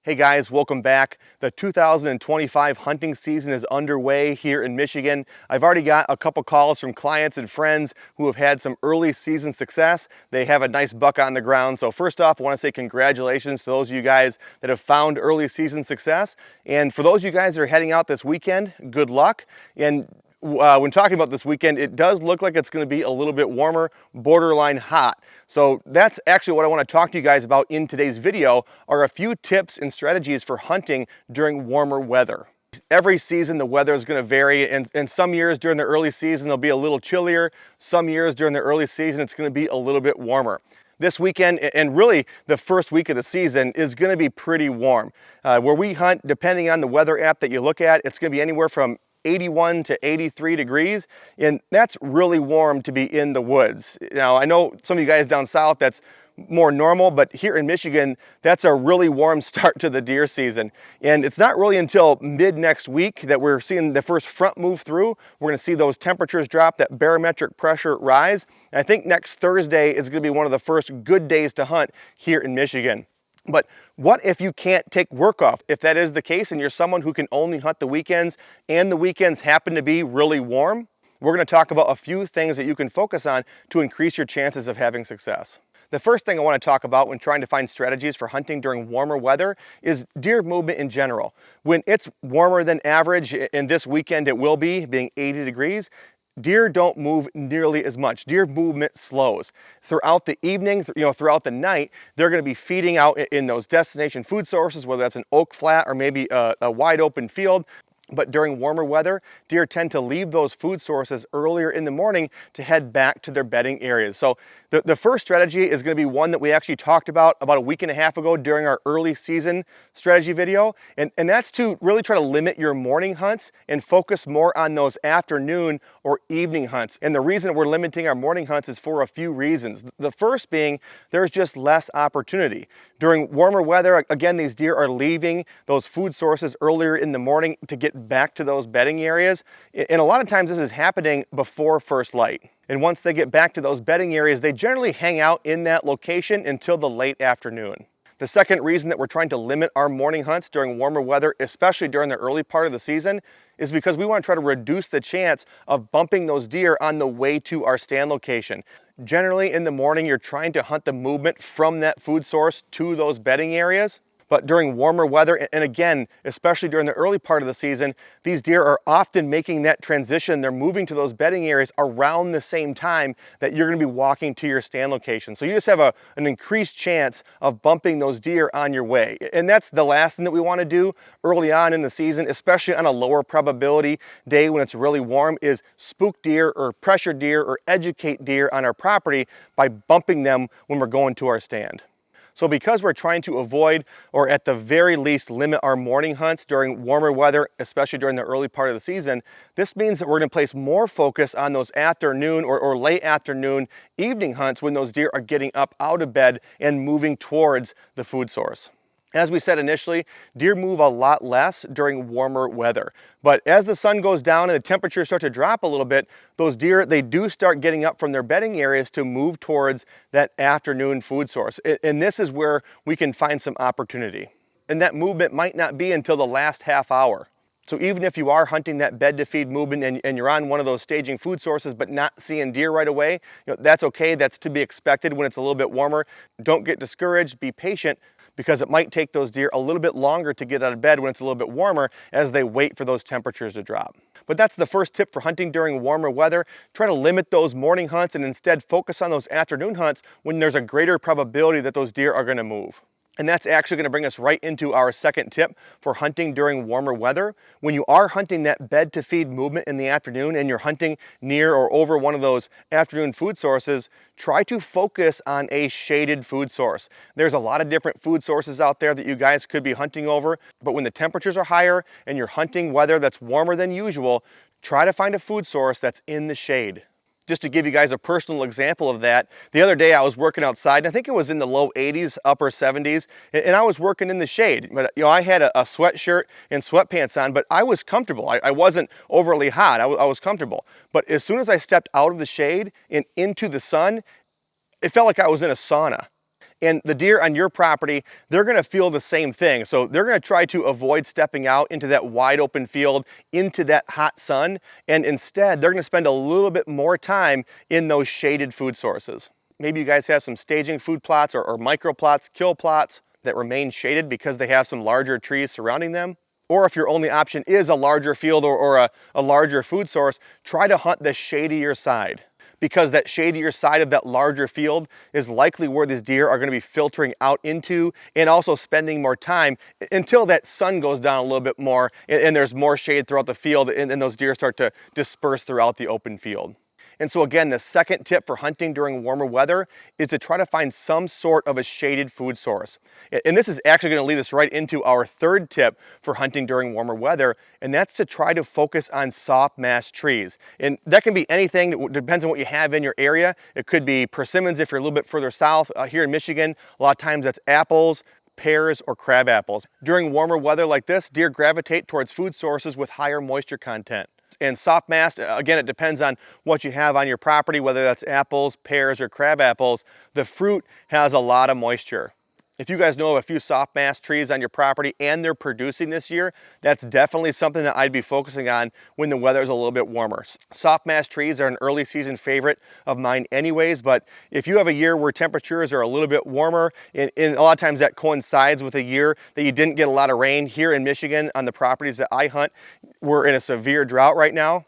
Hey guys, welcome back. The 2025 hunting season is underway here in Michigan. I've already got a couple calls from clients and friends who have had some early season success. They have a nice buck on the ground. So first off, I want to say congratulations to those of you guys that have found early season success. And for those of you guys that are heading out this weekend, good luck. And when talking about this weekend, it does look like it's going to be a little bit warmer, borderline hot. So that's actually what I want to talk to you guys about in today's video, are a few tips and strategies for hunting during warmer weather. Every season the weather is going to vary, and some years during the early season they'll be a little chillier. Some years during the early season it's going to be a little bit warmer. This weekend, and really the first week of the season, is going to be pretty warm. Where we hunt, depending on the weather app that you look at, it's going to be anywhere from 81 to 83 degrees, and that's really warm to be in the woods. Now, I know some of you guys down south, that's more normal, but here in Michigan, that's a really warm start to the deer season. And it's not really until mid next week that we're seeing the first front move through. We're gonna see those temperatures drop, that barometric pressure rise. And I think next Thursday is gonna be one of the first good days to hunt here in Michigan. But what if you can't take work off? If that is the case and you're someone who can only hunt the weekends and the weekends happen to be really warm, we're going to talk about a few things that you can focus on to increase your chances of having success. The first thing I want to talk about when trying to find strategies for hunting during warmer weather is deer movement in general. When it's warmer than average, and this weekend it will be, being 80 degrees, deer don't move nearly as much. Deer movement slows. Throughout the evening, throughout the night, they're going to be feeding out in those destination food sources, whether that's an oak flat or maybe a wide open field. But during warmer weather, deer tend to leave those food sources earlier in the morning to head back to their bedding areas. So the first strategy is going to be one that we actually talked about a week and a half ago during our early season strategy video. And that's to really try to limit your morning hunts and focus more on those afternoon or evening hunts. And the reason we're limiting our morning hunts is for a few reasons. The first being there's just less opportunity. During warmer weather, again, these deer are leaving those food sources earlier in the morning to get back to those bedding areas. And a lot of times this is happening before first light. And once they get back to those bedding areas, they generally hang out in that location until the late afternoon. The second reason that we're trying to limit our morning hunts during warmer weather, especially during the early part of the season, is because we want to try to reduce the chance of bumping those deer on the way to our stand location. Generally in the morning, you're trying to hunt the movement from that food source to those bedding areas. But during warmer weather, and again, especially during the early part of the season, these deer are often making that transition. They're moving to those bedding areas around the same time that you're going to be walking to your stand location. So you just have an increased chance of bumping those deer on your way. And that's the last thing that we want to do early on in the season, especially on a lower probability day when it's really warm, is spook deer or pressure deer or educate deer on our property by bumping them when we're going to our stand. So because we're trying to avoid, or at the very least limit our morning hunts during warmer weather, especially during the early part of the season, this means that we're going to place more focus on those afternoon or late afternoon evening hunts when those deer are getting up out of bed and moving towards the food source. As we said initially, deer move a lot less during warmer weather. But as the sun goes down and the temperatures start to drop a little bit, those deer, they do start getting up from their bedding areas to move towards that afternoon food source. And this is where we can find some opportunity. And that movement might not be until the last half hour. So even if you are hunting that bed to feed movement and you're on one of those staging food sources but not seeing deer right away, that's okay. That's to be expected when it's a little bit warmer. Don't get discouraged, be patient, because it might take those deer a little bit longer to get out of bed when it's a little bit warmer as they wait for those temperatures to drop. But that's the first tip for hunting during warmer weather. Try to limit those morning hunts and instead focus on those afternoon hunts when there's a greater probability that those deer are going to move. And that's actually going to bring us right into our second tip for hunting during warmer weather. When you are hunting that bed to feed movement in the afternoon and you're hunting near or over one of those afternoon food sources, try to focus on a shaded food source. There's a lot of different food sources out there that you guys could be hunting over, but when the temperatures are higher and you're hunting weather that's warmer than usual, try to find a food source that's in the shade. Just to give you guys a personal example of that, the other day I was working outside, and I think it was in the low 80s, upper 70s, and I was working in the shade. But I had a sweatshirt and sweatpants on, but I was comfortable. I wasn't overly hot. I was comfortable. But as soon as I stepped out of the shade and into the sun, it felt like I was in a sauna. And the deer on your property, they're gonna feel the same thing. So they're gonna try to avoid stepping out into that wide open field, into that hot sun, and instead they're gonna spend a little bit more time in those shaded food sources. Maybe you guys have some staging food plots or micro plots, kill plots that remain shaded because they have some larger trees surrounding them. Or if your only option is a larger field or a larger food source, try to hunt the shadier side, because that shadier side of that larger field is likely where these deer are going to be filtering out into and also spending more time until that sun goes down a little bit more and there's more shade throughout the field and those deer start to disperse throughout the open field. And so again, the second tip for hunting during warmer weather is to try to find some sort of a shaded food source. And this is actually going to lead us right into our third tip for hunting during warmer weather, and that's to try to focus on soft mast trees. And that can be anything, it depends on what you have in your area. It could be persimmons if you're a little bit further south. Here in Michigan, a lot of times that's apples, pears, or crab apples. During warmer weather like this, deer gravitate towards food sources with higher moisture content. And soft mast, again, it depends on what you have on your property, whether that's apples, pears, or crab apples. The fruit has a lot of moisture. If you guys know of a few soft mast trees on your property and they're producing this year, that's definitely something that I'd be focusing on when the weather is a little bit warmer. Soft mast trees are an early season favorite of mine anyways, but if you have a year where temperatures are a little bit warmer, and a lot of times that coincides with a year that you didn't get a lot of rain. Here in Michigan, on the properties that I hunt, we're in a severe drought right now.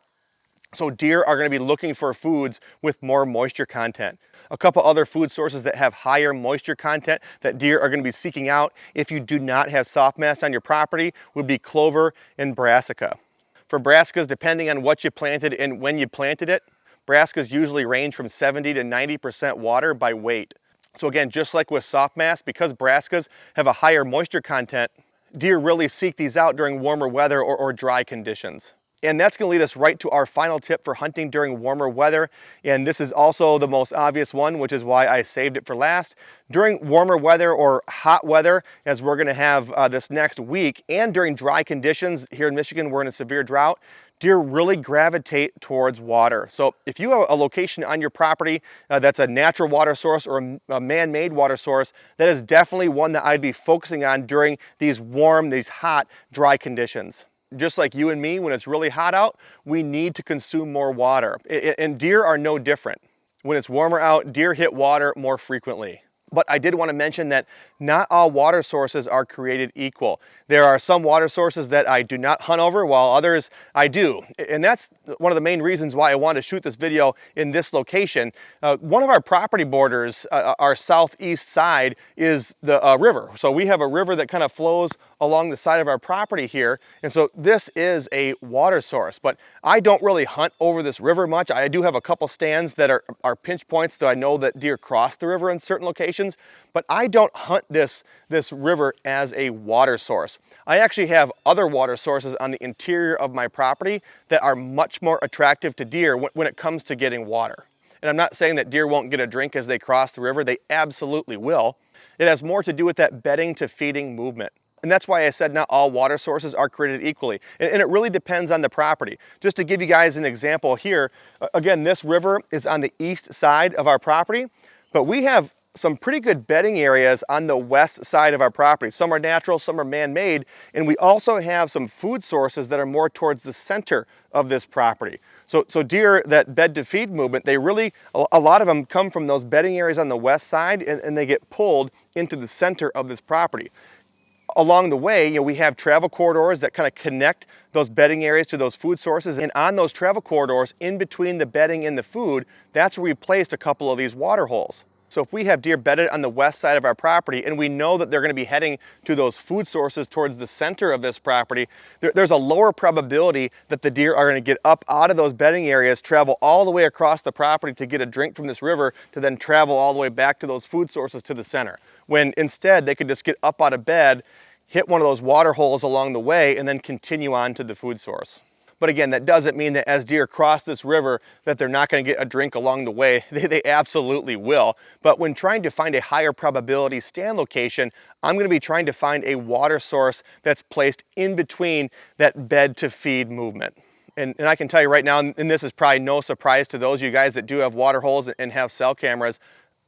So deer are going to be looking for foods with more moisture content. A couple other food sources that have higher moisture content that deer are going to be seeking out if you do not have soft mast on your property would be clover and brassica. For brassicas, depending on what you planted and when you planted it, brassicas usually range from 70 to 90% water by weight. So again, just like with soft mast, because brassicas have a higher moisture content, deer really seek these out during warmer weather or dry conditions. And that's going to lead us right to our final tip for hunting during warmer weather. And this is also the most obvious one, which is why I saved it for last. During warmer weather or hot weather, as we're going to have this next week, and during dry conditions here in Michigan, we're in a severe drought, deer really gravitate towards water. So if you have a location on your property that's a natural water source or a man-made water source, that is definitely one that I'd be focusing on during these warm, these hot, dry conditions. Just like you and me, when it's really hot out, we need to consume more water. And deer are no different. When it's warmer out, deer hit water more frequently. But I did want to mention that not all water sources are created equal. There are some water sources that I do not hunt over, while others I do. And that's one of the main reasons why I wanted to shoot this video in this location. One of our property borders, our southeast side, is the river. So we have a river that kind of flows along the side of our property here. And so this is a water source, but I don't really hunt over this river much. I do have a couple stands that are pinch points that I know that deer cross the river in certain locations, but I don't hunt this river as a water source. I actually have other water sources on the interior of my property that are much more attractive to deer when it comes to getting water. And I'm not saying that deer won't get a drink as they cross the river. They absolutely will. It has more to do with that bedding to feeding movement. And that's why I said not all water sources are created equally. And it really depends on the property. Just to give you guys an example here, again, this river is on the east side of our property, but we have some pretty good bedding areas on the west side of our property. Some are natural, some are man-made, and we also have some food sources that are more towards the center of this property. So deer that bed to feed movement, they really, a lot of them come from those bedding areas on the west side and they get pulled into the center of this property. Along the way, we have travel corridors that kind of connect those bedding areas to those food sources. And on those travel corridors, in between the bedding and the food, that's where we placed a couple of these water holes. So if we have deer bedded on the west side of our property and we know that they're going to be heading to those food sources towards the center of this property, there's a lower probability that the deer are going to get up out of those bedding areas, travel all the way across the property to get a drink from this river, to then travel all the way back to those food sources to the center. When instead they could just get up out of bed, hit one of those water holes along the way, and then continue on to the food source. But again, that doesn't mean that as deer cross this river that they're not going to get a drink along the way. They absolutely will. But when trying to find a higher probability stand location, I'm going to be trying to find a water source that's placed in between that bed to feed movement. And I can tell you right now, and this is probably no surprise to those of you guys that do have water holes and have cell cameras,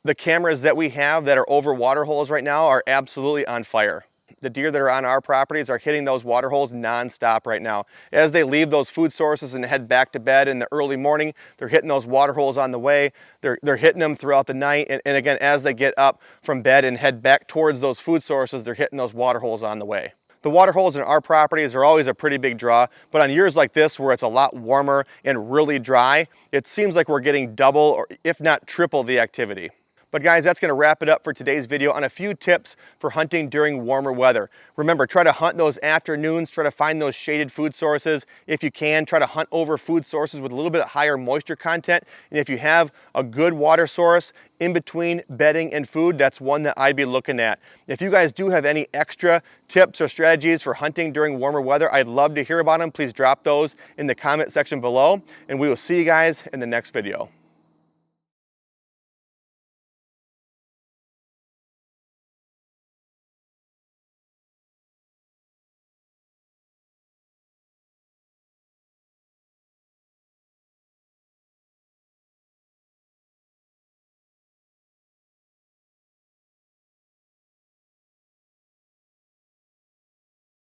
The cameras that we have that are over water holes right now are absolutely on fire. The deer that are on our properties are hitting those water holes nonstop right now. As they leave those food sources and head back to bed in the early morning, they're hitting those water holes on the way. They're hitting them throughout the night. And again, as they get up from bed and head back towards those food sources, they're hitting those water holes on the way. The water holes in our properties are always a pretty big draw, but on years like this where it's a lot warmer and really dry, it seems like we're getting double or if not triple the activity. But guys, that's going to wrap it up for today's video on a few tips for hunting during warmer weather. Remember, try to hunt those afternoons, try to find those shaded food sources. If you can, try to hunt over food sources with a little bit higher moisture content. And if you have a good water source in between bedding and food, that's one that I'd be looking at. If you guys do have any extra tips or strategies for hunting during warmer weather, I'd love to hear about them. Please drop those in the comment section below, and we will see you guys in the next video.